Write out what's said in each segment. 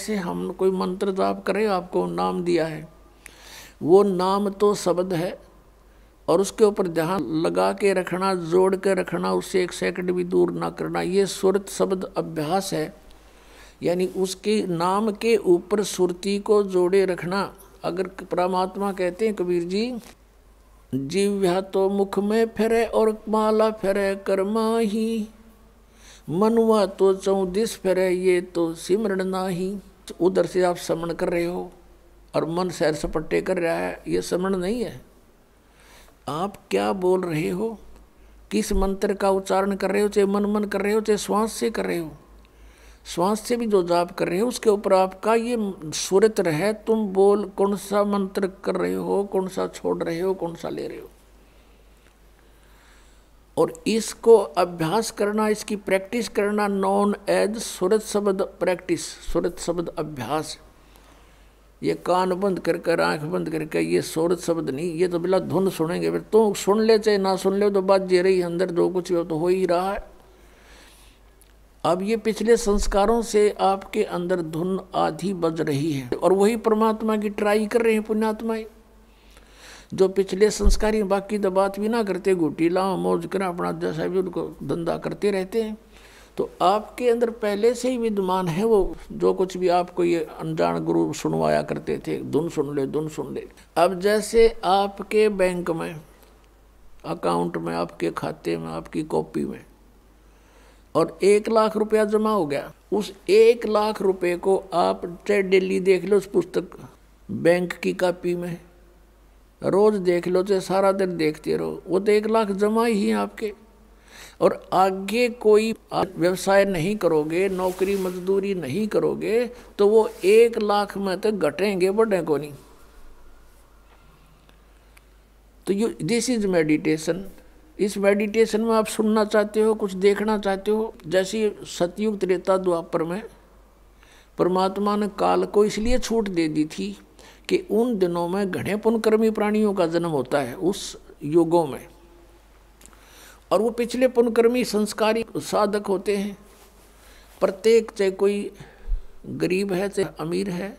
जैसे हम कोई मंत्र जाप करें, आपको नाम दिया है, वो नाम तो शब्द है और उसके ऊपर ध्यान लगा के रखना, जोड़ के रखना, उससे 1 सेकंड भी दूर ना करना, ये सुरत शब्द अभ्यास है। यानी उसके नाम के ऊपर सुरती को जोड़े रखना। अगर परमात्मा कहते हैं कबीर जी, जिव्या तो मुख में फेरे और माला फेरे कर्मा ही, मनुआ तो 34 फेरे ये तो सिमरण नाही। उधर से आप समण कर रहे हो और मन सैर सपट्टे कर रहा है, ये समण नहीं है। आप क्या बोल रहे हो, किस मंत्र का उच्चारण कर रहे हो, चाहे मन कर रहे हो, चाहे श्वास से कर रहे हो, श्वास से भी जो जाप कर रहे हो उसके ऊपर आपका ये सुरत रहे। तुम बोल कौन सा मंत्र कर रहे हो, कौन सा छोड़ रहे हो, कौन सा ले रहे हो। और इसको अभ्यास करना, इसकी प्रैक्टिस करना नॉन एज सुरत शब्द प्रैक्टिस, सुरत शब्द अभ्यास। ये कान बंद करके आंख बंद करके ये सुरत शब्द नहीं, ये तो बिला धुन सुनेंगे। फिर तो सुन ले चाहे ना सुन ले, तो बात जे रही अंदर जो कुछ भी तो हो ही रहा है। अब ये पिछले संस्कारों से आपके अंदर धुन आधी बज रही है और वही परमात्मा की ट्राई कर रहे हैं पुण्यात्माएं, जो पिछले संस्कारी। बाकी तो बात भी ना करते, घुटी लाओ मौज करें अपना जैसा भी उनको धंधा करते रहते हैं। तो आपके अंदर पहले से ही विद्यमान है वो, जो कुछ भी आपको ये अनजान गुरु सुनवाया करते थे, धुन सुन ले धुन सुन ले। अब जैसे आपके बैंक में, अकाउंट में, आपके खाते में, आपकी कॉपी में और 1 लाख रुपया जमा हो गया, उस 1 लाख रुपए को आप चाहे डेली देख लो उस पुस्तक बैंक की कॉपी में, रोज देख लो, चाहे सारा दिन देखते रहो, वो तो 1 लाख जमा ही है आपके। और आगे कोई आप व्यवसाय नहीं करोगे, नौकरी मजदूरी नहीं करोगे, तो वो 1 लाख में तो घटेंगे, बढ़े को नहीं। तो यू दिस इज मेडिटेशन। इस मेडिटेशन में आप सुनना चाहते हो, कुछ देखना चाहते हो। जैसे सतयुग त्रेता द्वापर में परमात्मा ने काल को इसलिए छूट दे दी थी कि उन दिनों में घने पुण्यकर्मी प्राणियों का जन्म होता है उस युगों में, और वो पिछले पुण्यकर्मी संस्कारी साधक होते हैं। प्रत्येक, चाहे कोई गरीब है चाहे अमीर है,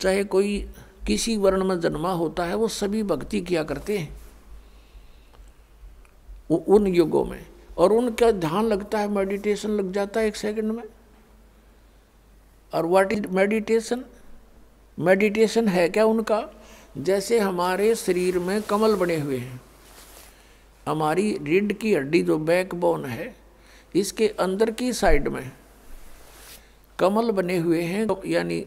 चाहे कोई किसी वर्ण में जन्मा होता है, वो सभी भक्ति किया करते हैं उन युगों में। और उनका ध्यान लगता है, मेडिटेशन लग जाता है 1 सेकंड में। और व्हाट इज मेडिटेशन? मेडिटेशन है क्या उनका? जैसे हमारे शरीर में कमल बने हुए हैं, हमारी रीढ़ की हड्डी जो बैकबोन है, इसके अंदर की साइड में कमल बने हुए हैं, यानी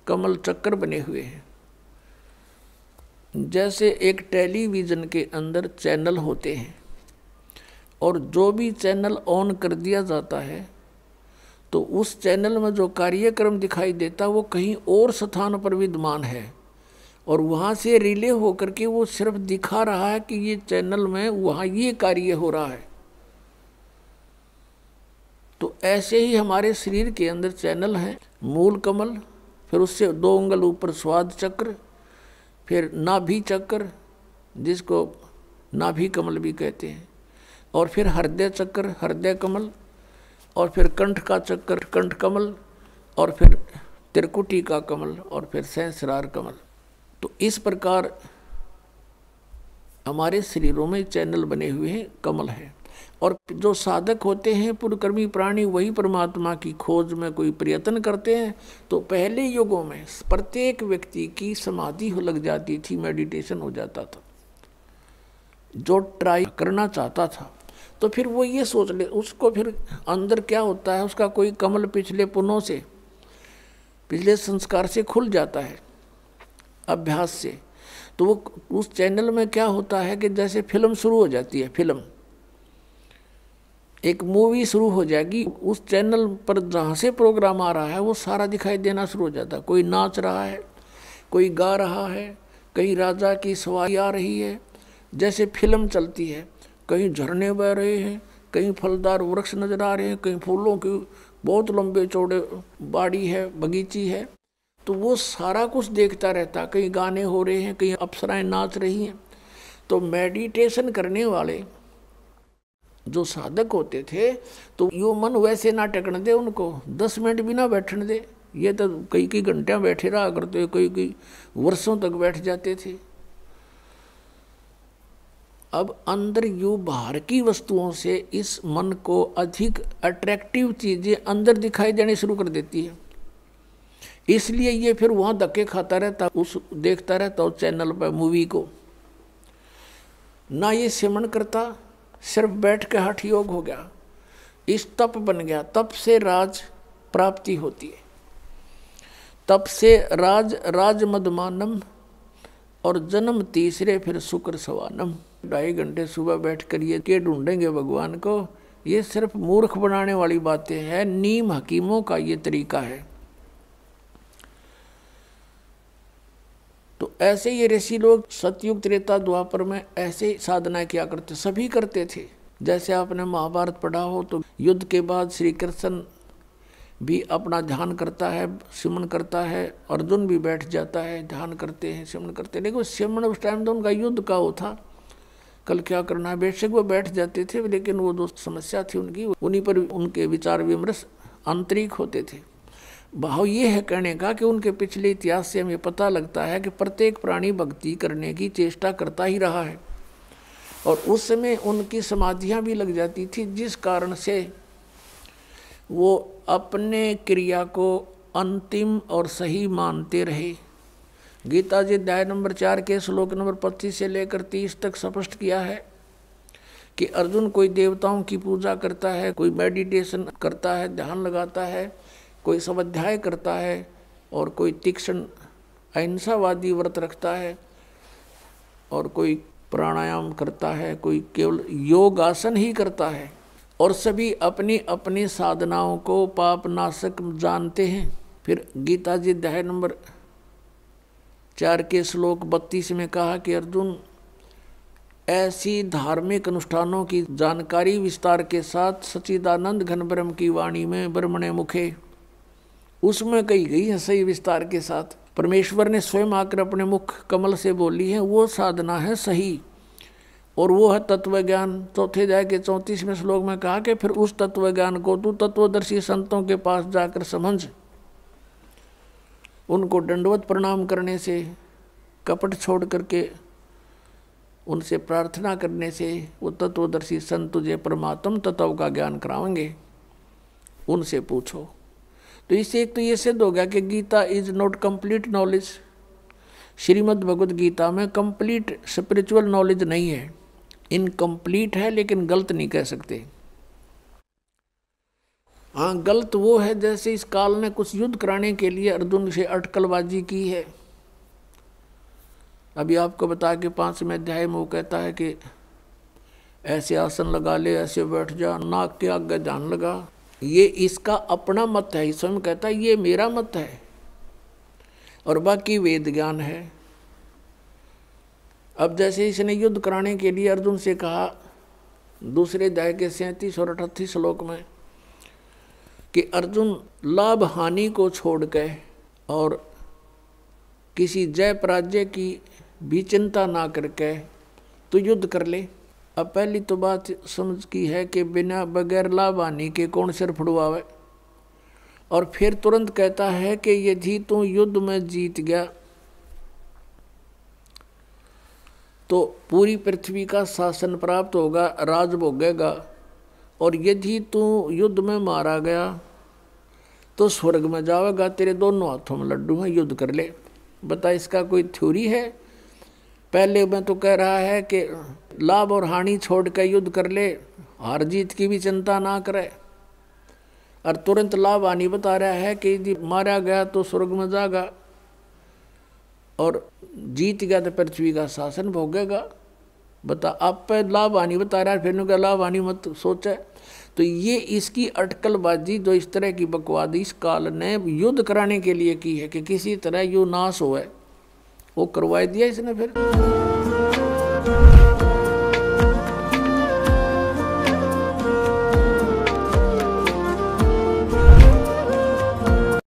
कमल चक्कर बने हुए हैं। जैसे एक टेलीविज़न के अंदर चैनल होते हैं, और जो भी चैनल ऑन कर दिया जाता है तो उस चैनल में जो कार्यक्रम दिखाई देता है वो कहीं और स्थान पर विद्यमान है, और वहाँ से रिले होकर के वो सिर्फ दिखा रहा है कि ये चैनल में वहाँ ये कार्य हो रहा है। तो ऐसे ही हमारे शरीर के अंदर चैनल हैं, मूल कमल, फिर उससे 2 उंगल ऊपर स्वाद चक्र, फिर नाभि चक्र जिसको नाभि कमल भी कहते हैं, और फिर हृदय चक्र हृदय कमल, और फिर कंठ का चक्र कंठ कमल, और फिर त्रिकुटी का कमल, और फिर सहस्रार कमल। तो इस प्रकार हमारे शरीरों में चैनल बने हुए हैं, कमल है। और जो साधक होते हैं पुण्यकर्मी प्राणी, वही परमात्मा की खोज में कोई प्रयत्न करते हैं। तो पहले युगों में प्रत्येक व्यक्ति की समाधि हो लग जाती थी, मेडिटेशन हो जाता था। जो ट्राई करना चाहता था तो फिर वो ये सोच ले, उसको फिर अंदर क्या होता है, उसका कोई कमल पिछले पुण्यों से, पिछले संस्कार से खुल जाता है अभ्यास से। तो वो उस चैनल में क्या होता है कि जैसे फिल्म शुरू हो जाती है, फिल्म एक मूवी शुरू हो जाएगी, उस चैनल पर जहाँ से प्रोग्राम आ रहा है वो सारा दिखाई देना शुरू हो जाता है। कोई नाच रहा है, कोई गा रहा है, कहीं राजा की सवारी आ रही है, जैसे फिल्म चलती है। कहीं झरने बह रहे हैं, कहीं फलदार वृक्ष नजर आ रहे हैं, कहीं फूलों की बहुत लंबे चौड़े बाड़ी है, बगीची है। तो वो सारा कुछ देखता रहता, कहीं गाने हो रहे हैं, कहीं अप्सराएं नाच रही हैं। तो मेडिटेशन करने वाले जो साधक होते थे, तो यो मन वैसे ना टेकने दे, उनको 10 मिनट भी ना बैठने दे, ये तो कई कई घंटियां बैठे रहा करते, कई कई वर्षों तक बैठ जाते थे। अब अंदर यू बाहर की वस्तुओं से इस मन को अधिक अट्रैक्टिव चीजें अंदर दिखाई देनी शुरू कर देती है, इसलिए ये फिर वहां धक्के खाता रहता, उस देखता रहता उस चैनल पर मूवी को। ना ये सिमरण करता, सिर्फ बैठ के हठ योग हो गया, इस तप बन गया। तप से राज प्राप्ति होती है, तप से राज मदमानम, और जन्म तीसरे फिर शुक्र सवानम। 2.5 घंटे सुबह बैठ कर ये के ढूंढेंगे भगवान को, ये सिर्फ मूर्ख बनाने वाली बातें हैं। नीम हकीमों का ये तरीका है। तो ऐसे ये ऋषि लोग सतयुग त्रेता द्वापर में ऐसे साधना किया करते, सभी करते थे। जैसे आपने महाभारत पढ़ा हो तो युद्ध के बाद श्री कृष्ण भी अपना ध्यान करता है, सिमरण करता है, अर्जुन भी बैठ जाता है, ध्यान करते हैं, सिमरण करते हैं। लेकिन सिमरण उस टाइम तो उनका युद्ध का वो था, कल क्या करना है, बेशक वो बैठ जाते थे, लेकिन वो दोस्त समस्या थी उनकी, उन्हीं पर उनके विचार विमर्श आंतरिक होते थे। भाव ये है कहने का कि उनके पिछले इतिहास से हमें पता लगता है कि प्रत्येक प्राणी भक्ति करने की चेष्टा करता ही रहा है, और उस समय उनकी समाधियां भी लग जाती थी, जिस कारण से वो अपने क्रिया को अंतिम और सही मानते रहे। गीता जी अध्याय नंबर 4 के श्लोक नंबर 25 से लेकर 30 तक स्पष्ट किया है कि अर्जुन कोई देवताओं की पूजा करता है, कोई मेडिटेशन करता है, ध्यान लगाता है, कोई स्वाध्याय करता है, और कोई तीक्ष्ण अहिंसावादी व्रत रखता है, और कोई प्राणायाम करता है, कोई केवल योग आसन ही करता है, और सभी अपनी अपनी साधनाओं को पाप नाशक जानते हैं। फिर गीता जी अध्याय नंबर 4 के श्लोक 32 में कहा कि अर्जुन, ऐसी धार्मिक अनुष्ठानों की जानकारी विस्तार के साथ सच्चिदानंद घन ब्रह्म की वाणी में ब्रह्मणे मुखे, उसमें कही गई है सही विस्तार के साथ, परमेश्वर ने स्वयं आकर अपने मुख कमल से बोली है, वो साधना है सही, और वो है तत्व ज्ञान। चौथे अध्याय के 34वें श्लोक में कहा कि फिर उस तत्व ज्ञान को तू तत्वदर्शी संतों के पास जाकर समझ, उनको दंडवत प्रणाम करने से, कपट छोड़ करके उनसे प्रार्थना करने से वो तत्वदर्शी संत तुझे परमात्म तत्व का ज्ञान कराएंगे, उनसे पूछो। तो इससे एक तो ये सिद्ध हो गया कि Gita is not complete knowledge. Shrimad Bhagavad Gita में कंप्लीट स्पिरिचुअल नॉलेज नहीं है, इनकम्प्लीट है, लेकिन गलत नहीं कह सकते। हाँ, गलत वो है जैसे इस काल ने कुछ युद्ध कराने के लिए अर्जुन से अटकलबाजी की है। अभी आपको बता के 5वें अध्याय में वो कहता है कि ऐसे आसन लगा ले, ऐसे बैठ जा, नाक के आगे ध्यान लगा। ये इसका अपना मत है, स्वयं कहता है ये मेरा मत है, और बाकी वेद ज्ञान है। अब जैसे इसने युद्ध कराने के लिए अर्जुन से कहा दूसरे अध्याय के 37 और 38 श्लोक में कि अर्जुन, लाभ हानि को छोड़ के और किसी जय पराजय की भी चिंता ना करके तो युद्ध कर ले। अब पहली तो बात समझ की है कि बिना बगैर लाभ हानि के कौन सिर फुड़वावे, और फिर तुरंत कहता है कि यदि तू युद्ध में जीत गया तो पूरी पृथ्वी का शासन प्राप्त होगा, राज भोगेगा, और यदि तू युद्ध में मारा गया तो स्वर्ग में जाएगा, तेरे दोनों हाथों में लड्डू हैं, युद्ध कर ले। बता, इसका कोई थ्योरी है? पहले में तो कह रहा है कि लाभ और हानि छोड़ कर युद्ध कर ले, हार जीत की भी चिंता ना करे, और तुरंत लाभ हानि बता रहा है कि यदि मारा गया तो स्वर्ग में जाएगा, और जीत गया तो पृथ्वी का शासन भोगेगा। बता, आप पे लाभ हानि बता रहा है, फिर क्या लाभ हानि मत सोचा। तो ये इसकी अटकलबाजी जो इस तरह की बकवाद इस काल ने युद्ध कराने के लिए की है कि किसी तरह यू नाश हो, वो करवा दिया इसने फिर।